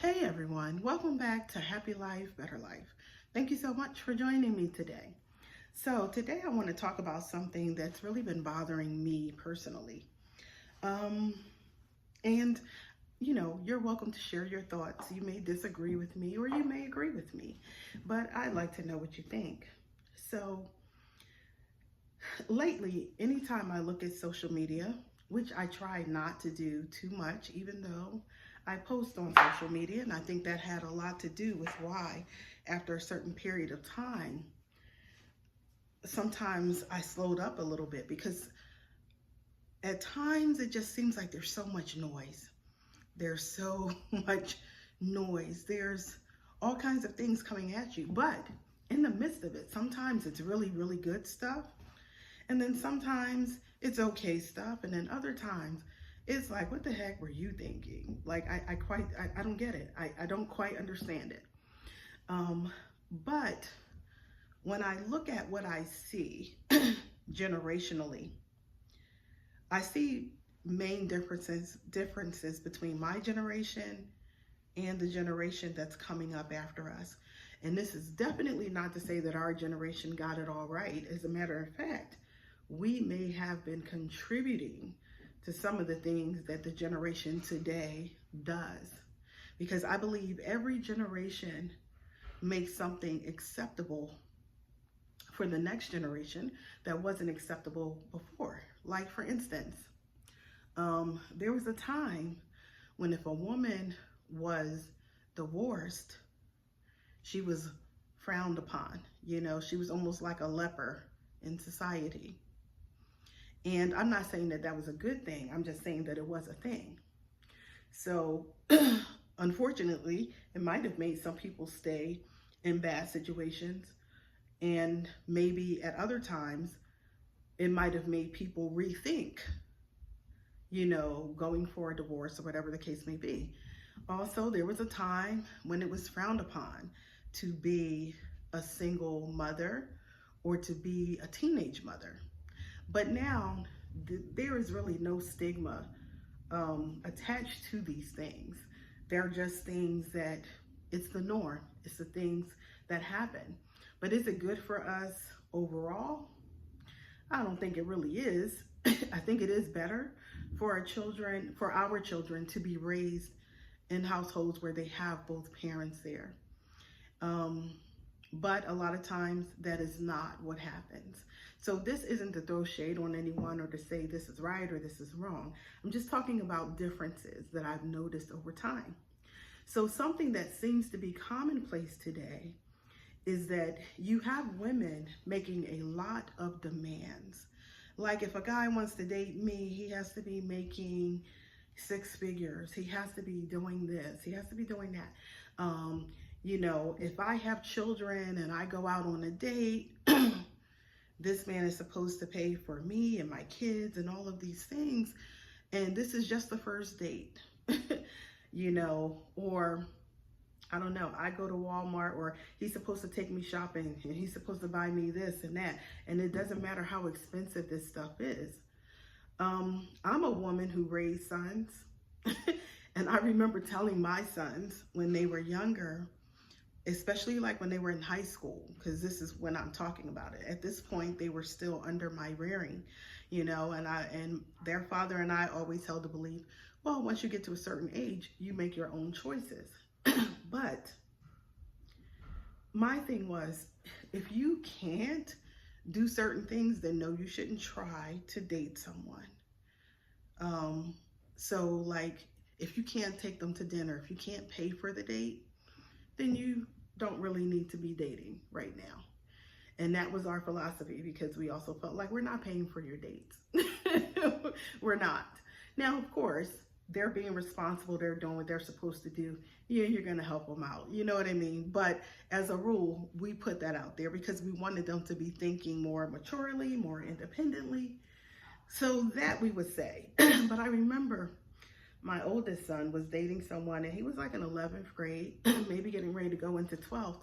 Hey everyone, welcome back to Happy Life, Better Life. Thank you so much for joining me today. So, today I want to talk about something that's really been bothering me personally. Um, and you're welcome to share your thoughts. You may disagree with me or you may agree with me, but I'd like to know what you think. So, lately, anytime I look at social media, which I try not to do too much, even though I post on social media, and I think that had a lot to do with why, after a certain period of time, sometimes I slowed up a little bit because at times it just seems like there's so much noise. There's so much noise. There's all kinds of things coming at you, but in the midst of it, sometimes it's really, really good stuff. And then sometimes it's okay stuff. And then other times it's like, what the heck were you thinking? Like, I don't get it. I don't quite understand it. But when I look at what I see generationally, I see main differences between my generation and the generation that's coming up after us. And this is definitely not to say that our generation got it all right. As a matter of fact, we may have been contributing to some of the things that the generation today does. Because I believe every generation makes something acceptable for the next generation that wasn't acceptable before. Like, for instance, there was a time when if a woman was divorced, she was frowned upon. She was almost like a leper in society. And I'm not saying that that was a good thing. I'm just saying that it was a thing. So, unfortunately, it might have made some people stay in bad situations. And maybe at other times, it might have made people rethink, going for a divorce or whatever the case may be. Also, there was a time when it was frowned upon to be a single mother or to be a teenage mother. But now there is really no stigma attached to these things. They're just things that it's the norm. It's the things that happen. But is it good for us overall? I don't think it really is. I think it is better for our children to be raised in households where they have both parents there. But a lot of times that is not what happens. So this isn't to throw shade on anyone or to say this is right or this is wrong. I'm just talking about differences that I've noticed over time. So something that seems to be commonplace today is that you have women making a lot of demands. Like, if a guy wants to date me, he has to be making six figures. He has to be doing this. He has to be doing that. If I have children and I go out on a date, this man is supposed to pay for me and my kids and all of these things. And this is just the first date, or I don't know, I go to Walmart, or he's supposed to take me shopping and he's supposed to buy me this and that. And it doesn't matter how expensive this stuff is. I'm a woman who raised sons. And I remember telling my sons when they were younger, especially like when they were in high school, because this is when I'm talking about it. At this point, they were still under my rearing, and their father and I always held the belief, well, once you get to a certain age, you make your own choices. But my thing was, if you can't do certain things, then no, you shouldn't try to date someone. So like, if you can't take them to dinner, if you can't pay for the date, then you don't really need to be dating right now. And that was our philosophy, because we also felt like we're not paying for your dates. We're not. Now, of course, they're being responsible. They're doing what they're supposed to do. Yeah, you're going to help them out. You know what I mean? But as a rule, we put that out there because we wanted them to be thinking more maturely, more independently. So that we would say. But I remember my oldest son was dating someone, and he was like in 11th grade, maybe getting ready to go into 12th.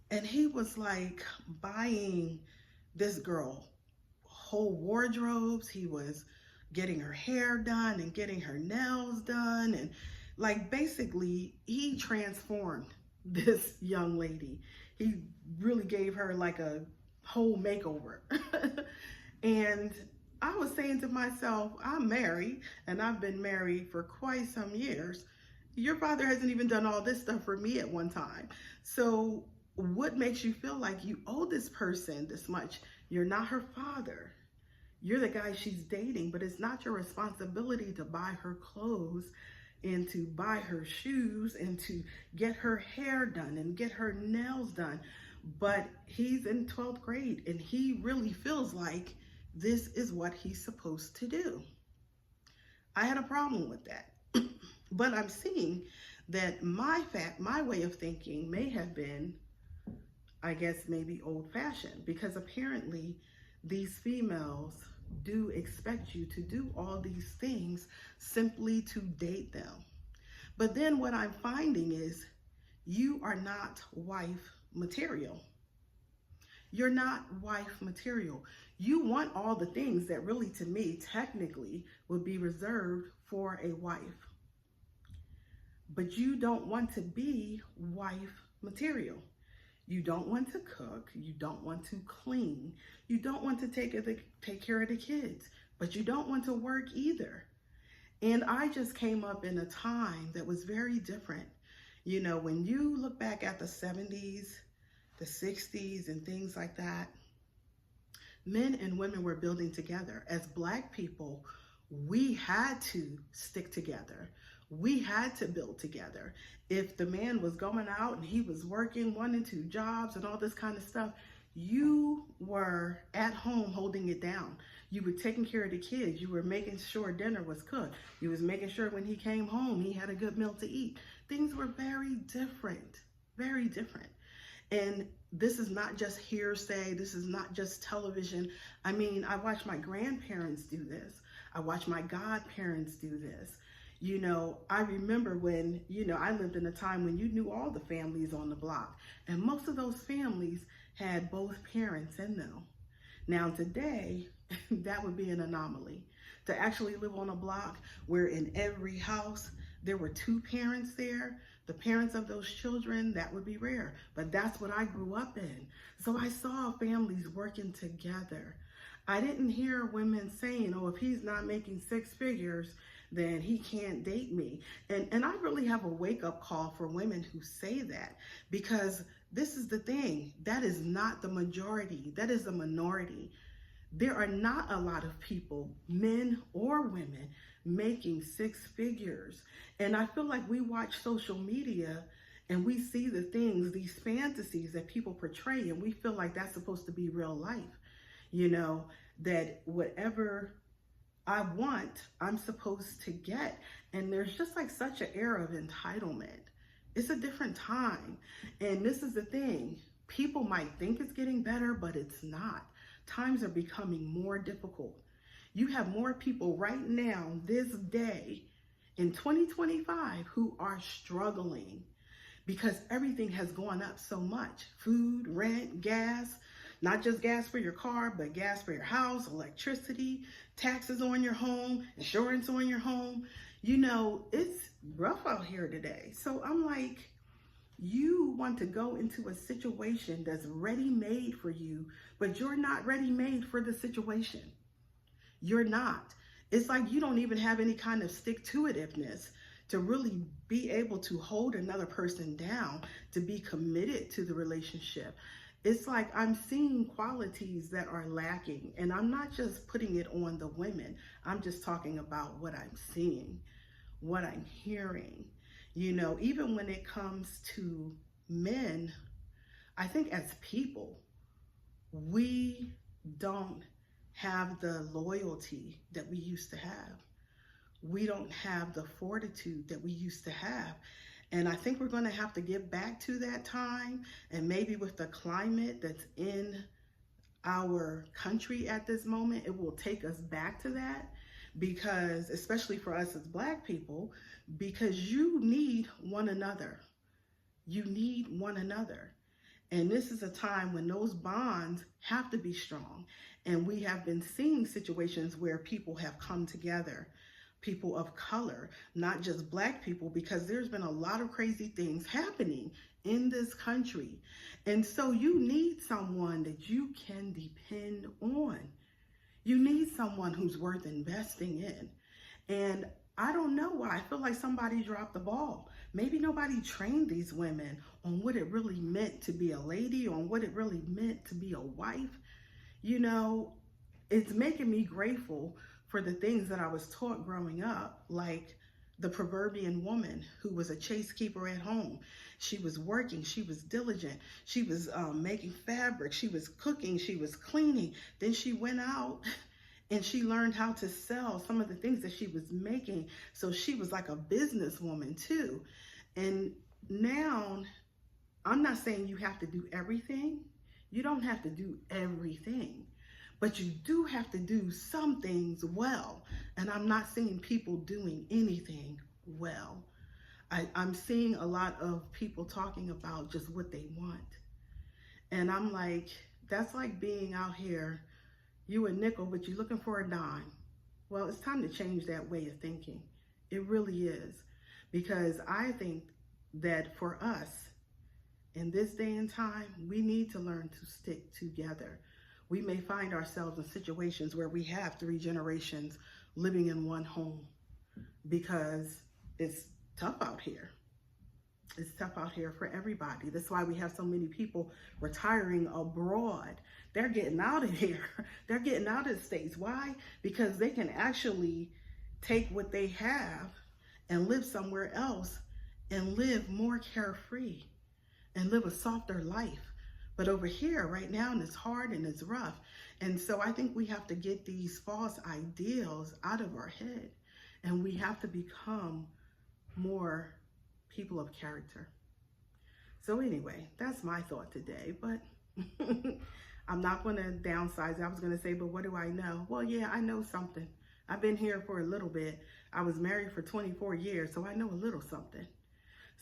And he was like buying this girl whole wardrobes. He was getting her hair done and getting her nails done and Like basically, he transformed this young lady. He really gave her like a whole makeover. And I was saying to myself, I'm married and I've been married for quite some years. Your father hasn't even done all this stuff for me at one time. So, what makes you feel like you owe this person this much? You're not her father. You're the guy she's dating, but it's not your responsibility to buy her clothes and to buy her shoes and to get her hair done and get her nails done. But he's in 12th grade and he really feels like this is what he's supposed to do. I had a problem with that. But I'm seeing that my way of thinking may have been, I guess, maybe old fashioned, because apparently these females do expect you to do all these things simply to date them. But then what I'm finding is you are not wife material. You're not wife material. You want all the things that really, to me, technically would be reserved for a wife. But you don't want to be wife material. You don't want to cook. You don't want to clean. You don't want to take care of the kids. But you don't want to work either. And I just came up in a time that was very different. You know, when you look back at the 70s, the 60s, and things like that, men and women were building together. As Black people, we had to stick together. We had to build together. If the man was going out and he was working 1 and 2 jobs and all this kind of stuff, you were at home holding it down. You were taking care of the kids. You were making sure dinner was cooked. You was making sure when he came home, he had a good meal to eat. Things were very different, very different. And this is not just hearsay. This is not just television. I mean, I watched my grandparents do this. I watched my godparents do this. You know, I remember when, I lived in a time when you knew all the families on the block, and most of those families had both parents in them. Now today, that would be an anomaly. To actually live on a block where in every house there were 2 parents there, the parents of those children, that would be rare. But that's what I grew up in. So I saw families working together. I didn't hear women saying, oh, if he's not making 6 figures, then he can't date me. And I really have a wake-up call for women who say that, because this is the thing. That is not the majority. That is the minority. There are not a lot of people, men or women, making 6 figures. And I feel like we watch social media and we see the things, these fantasies that people portray, and we feel like that's supposed to be real life. That whatever I want, I'm supposed to get. And there's just like such an air of entitlement. It's a different time. And this is the thing. People might think it's getting better, but it's not. Times are becoming more difficult. You have more people right now, this day, in 2025, who are struggling because everything has gone up so much. Food, rent, gas, not just gas for your car, but gas for your house, electricity, taxes on your home, insurance on your home. It's rough out here today. So I'm like, you want to go into a situation that's ready-made for you, but you're not ready-made for the situation. You're not. It's like you don't even have any kind of stick-to-itiveness to really be able to hold another person down, to be committed to the relationship. It's like I'm seeing qualities that are lacking, and I'm not just putting it on the women. I'm just talking about what I'm seeing, what I'm hearing. Even when it comes to men, I think as people, we don't have the loyalty that we used to have. We don't have the fortitude that we used to have. And I think we're going to have to get back to that time. And maybe with the climate that's in our country at this moment, it will take us back to that. Because, especially for us as Black people, because you need one another. You need one another. And this is a time when those bonds have to be strong. And we have been seeing situations where people have come together. people of color, not just Black people, because there's been a lot of crazy things happening in this country. And so you need someone that you can depend on. You need someone who's worth investing in. And I don't know why. I feel like somebody dropped the ball. Maybe nobody trained these women on what it really meant to be a lady, on what it really meant to be a wife. You know, it's making me grateful for the things that I was taught growing up, like the proverbial woman who was a chase keeper at home. She was working, she was diligent, she was making fabric, she was cooking, she was cleaning. Then she went out and she learned how to sell some of the things that she was making. So she was like a businesswoman too. And now, I'm not saying you have to do everything. You don't have to do everything. But you do have to do some things well. And I'm not seeing people doing anything well. I'm seeing a lot of people talking about just what they want. And I'm like, that's like being out here, you a nickel, but you're looking for a dime. Well, it's time to change that way of thinking. It really is. Because I think that for us, in this day and time, we need to learn to stick together. We may find ourselves in situations where we have 3 generations living in one home because it's tough out here. It's tough out here for everybody. That's why we have so many people retiring abroad. They're getting out of here. They're getting out of the States. Why? Because they can actually take what they have and live somewhere else and live more carefree and live a softer life. But over here right now, and it's hard and it's rough. And so I think we have to get these false ideals out of our head, and we have to become more people of character. So anyway, that's my thought today, but I'm not going to downsize it. I was going to say, but what do I know? Well, yeah, I know something. I've been here for a little bit. I was married for 24 years, so I know a little something.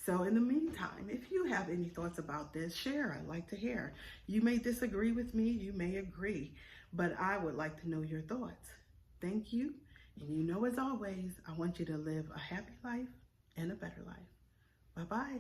So in the meantime, if you have any thoughts about this, share. I'd like to hear. You may disagree with me, you may agree, but I would like to know your thoughts. Thank you. And you know, as always, I want you to live a happy life and a better life. Bye-bye.